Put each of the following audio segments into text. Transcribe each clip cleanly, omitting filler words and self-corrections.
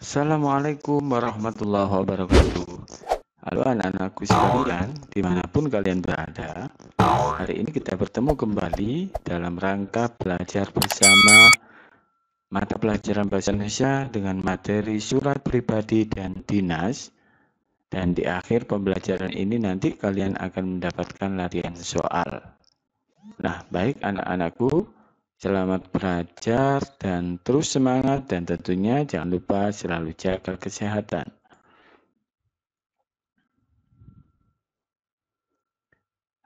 Assalamualaikum warahmatullahi wabarakatuh. Halo anak-anakku sekalian, dimanapun kalian berada. Hari ini kita bertemu kembali dalam rangka belajar bersama mata pelajaran Bahasa Indonesia dengan materi surat pribadi dan dinas. Dan di akhir pembelajaran ini nanti kalian akan mendapatkan latihan soal. Nah, baik anak-anakku, selamat belajar dan terus semangat, dan tentunya jangan lupa selalu jaga kesehatan.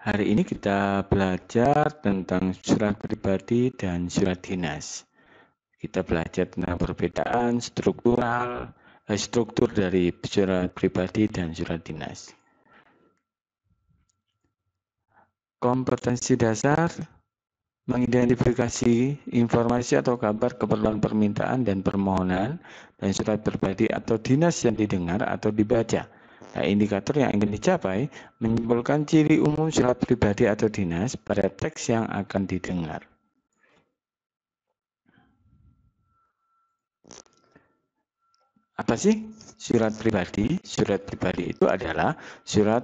Hari ini kita belajar tentang surat pribadi dan surat dinas. Kita belajar tentang perbedaan struktur dari surat pribadi dan surat dinas. Kompetensi dasar mengidentifikasi informasi atau kabar keperluan permintaan dan permohonan dan surat pribadi atau dinas yang didengar atau dibaca. Nah, indikator yang ingin dicapai menyimpulkan ciri umum surat pribadi atau dinas pada teks yang akan didengar. Apa sih surat pribadi? Surat pribadi itu adalah surat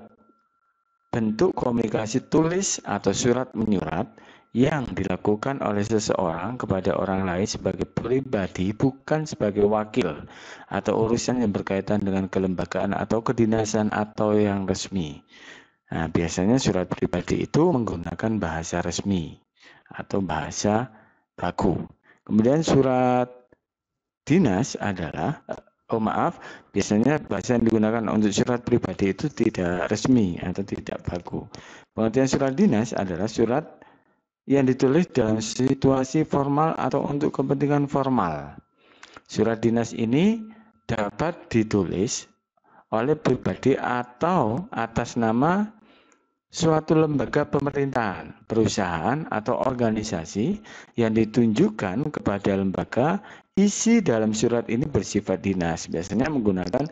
bentuk komunikasi tulis atau surat menyurat yang dilakukan oleh seseorang kepada orang lain sebagai pribadi, bukan sebagai wakil atau urusan yang berkaitan dengan kelembagaan atau kedinasan atau yang resmi. Nah, biasanya surat pribadi itu menggunakan bahasa resmi atau bahasa baku. Kemudian surat dinas adalah biasanya bahasa yang digunakan untuk surat pribadi itu tidak resmi atau tidak baku. Pengertian surat dinas adalah surat yang ditulis dalam situasi formal atau untuk kepentingan formal. Surat dinas ini dapat ditulis oleh pribadi atau atas nama suatu lembaga pemerintahan, perusahaan, atau organisasi yang ditunjukkan kepada lembaga. Isi dalam surat ini bersifat dinas, biasanya menggunakan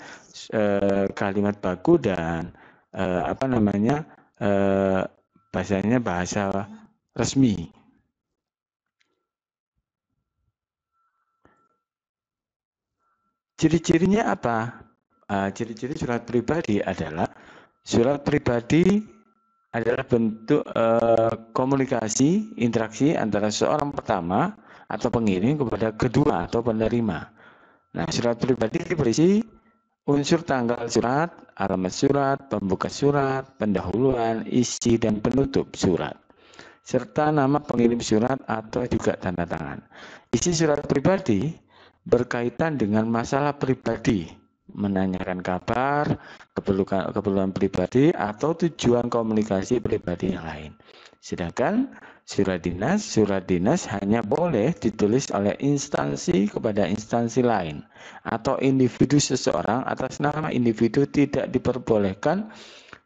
kalimat baku dan bahasanya bahasa resmi. Ciri-cirinya apa? Ciri-ciri surat pribadi adalah surat pribadi adalah bentuk komunikasi, interaksi antara seorang pertama atau pengirim kepada kedua atau penerima. Nah, surat pribadi berisi unsur tanggal surat, alamat surat, pembuka surat, pendahuluan, isi, dan penutup surat, serta nama pengirim surat atau juga tanda tangan. Isi surat pribadi berkaitan dengan masalah pribadi, menanyakan kabar, keperluan pribadi, atau tujuan komunikasi pribadi yang lain. Sedangkan surat dinas hanya boleh ditulis oleh instansi kepada instansi lain atau individu seseorang atas nama individu. Tidak diperbolehkan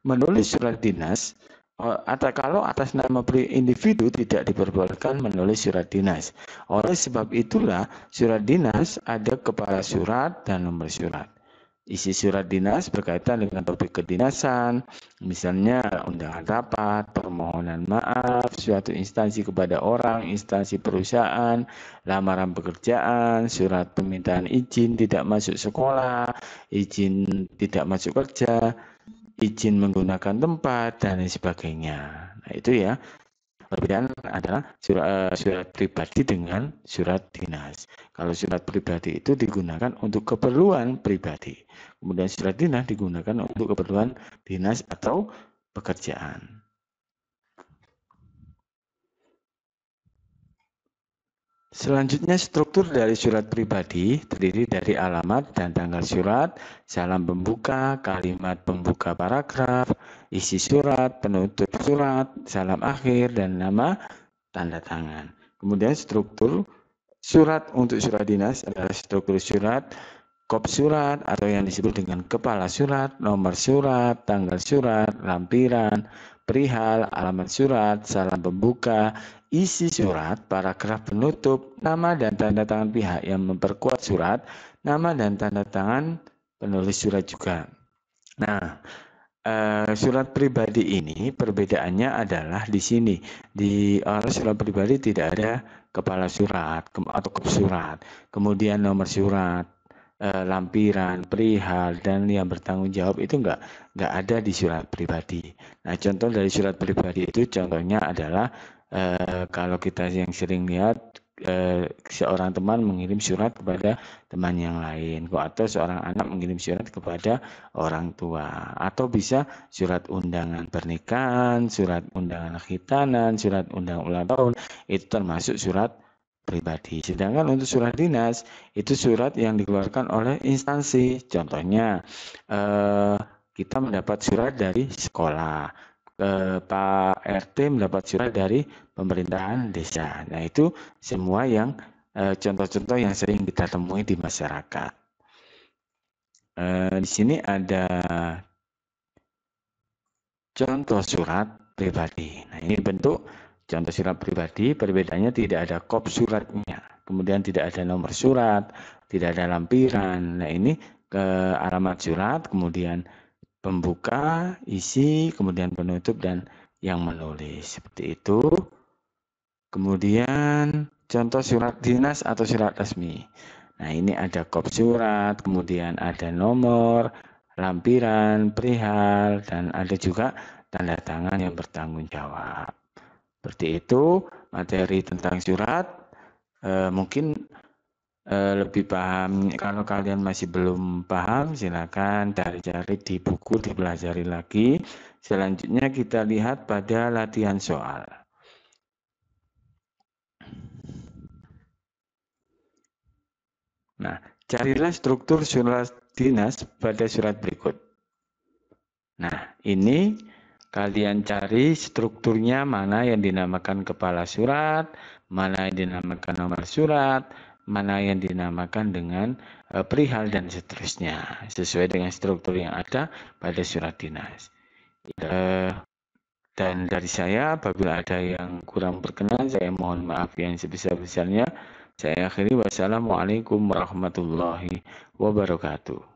menulis surat dinas atau kalau atas nama individu tidak diperbolehkan menulis surat dinas. Oleh sebab itulah surat dinas ada kepala surat dan nomor surat. Isi surat dinas berkaitan dengan topik kedinasan, misalnya undangan rapat, permohonan maaf, suatu instansi kepada orang, instansi perusahaan, lamaran pekerjaan, surat permintaan izin tidak masuk sekolah, izin tidak masuk kerja, izin menggunakan tempat, dan lain sebagainya. Nah, itu ya. Perbedaan adalah surat pribadi dengan surat dinas. Kalau surat pribadi itu digunakan untuk keperluan pribadi. Kemudian surat dinas digunakan untuk keperluan dinas atau pekerjaan. Selanjutnya, struktur dari surat pribadi terdiri dari alamat dan tanggal surat, salam pembuka, kalimat pembuka paragraf, isi surat, penutup surat, salam akhir, dan nama tanda tangan. Kemudian struktur surat untuk surat dinas adalah struktur surat, kop surat atau yang disebut dengan kepala surat, nomor surat, tanggal surat, lampiran, perihal, alamat surat, salam pembuka, isi surat, paragraf penutup, nama dan tanda tangan pihak yang memperkuat surat, nama dan tanda tangan penulis surat juga. Nah, surat pribadi ini perbedaannya adalah di sini. Di surat pribadi tidak ada kepala surat atau kop surat, kemudian nomor surat, lampiran, perihal, dan yang bertanggung jawab itu nggak ada di surat pribadi. Nah, contoh dari surat pribadi itu contohnya adalah kalau kita yang sering lihat seorang teman mengirim surat kepada teman yang lain, atau seorang anak mengirim surat kepada orang tua, atau bisa surat undangan pernikahan, surat undangan khitanan, surat undangan ulang tahun, itu termasuk surat pribadi. Sedangkan untuk surat dinas itu surat yang dikeluarkan oleh instansi. Contohnya kita mendapat surat dari sekolah, Pak RT mendapat surat dari pemerintahan desa. Nah, itu semua yang contoh-contoh yang sering kita temui di masyarakat. Di sini ada contoh surat pribadi. Nah, ini bentuk contoh surat pribadi, perbedaannya tidak ada kop suratnya, kemudian tidak ada nomor surat, tidak ada lampiran. Nah, ini ke alamat surat, kemudian pembuka, isi, kemudian penutup, dan yang menulis. Seperti itu. Kemudian contoh surat dinas atau surat resmi. Nah, ini ada kop surat, kemudian ada nomor, lampiran, perihal, dan ada juga tanda tangan yang bertanggung jawab. Seperti itu materi tentang surat. Mungkin lebih paham. Kalau kalian masih belum paham, silakan cari-cari di buku, dipelajari lagi. Selanjutnya kita lihat pada latihan soal. Nah, carilah struktur surat dinas pada surat berikut. Nah, ini kalian cari strukturnya, mana yang dinamakan kepala surat, mana yang dinamakan nomor surat, mana yang dinamakan dengan perihal, dan seterusnya, sesuai dengan struktur yang ada pada surat dinas. Dan dari saya, apabila ada yang kurang berkenan, saya mohon maaf yang sebesar-besarnya. Saya akhiri, wassalamualaikum warahmatullahi wabarakatuh.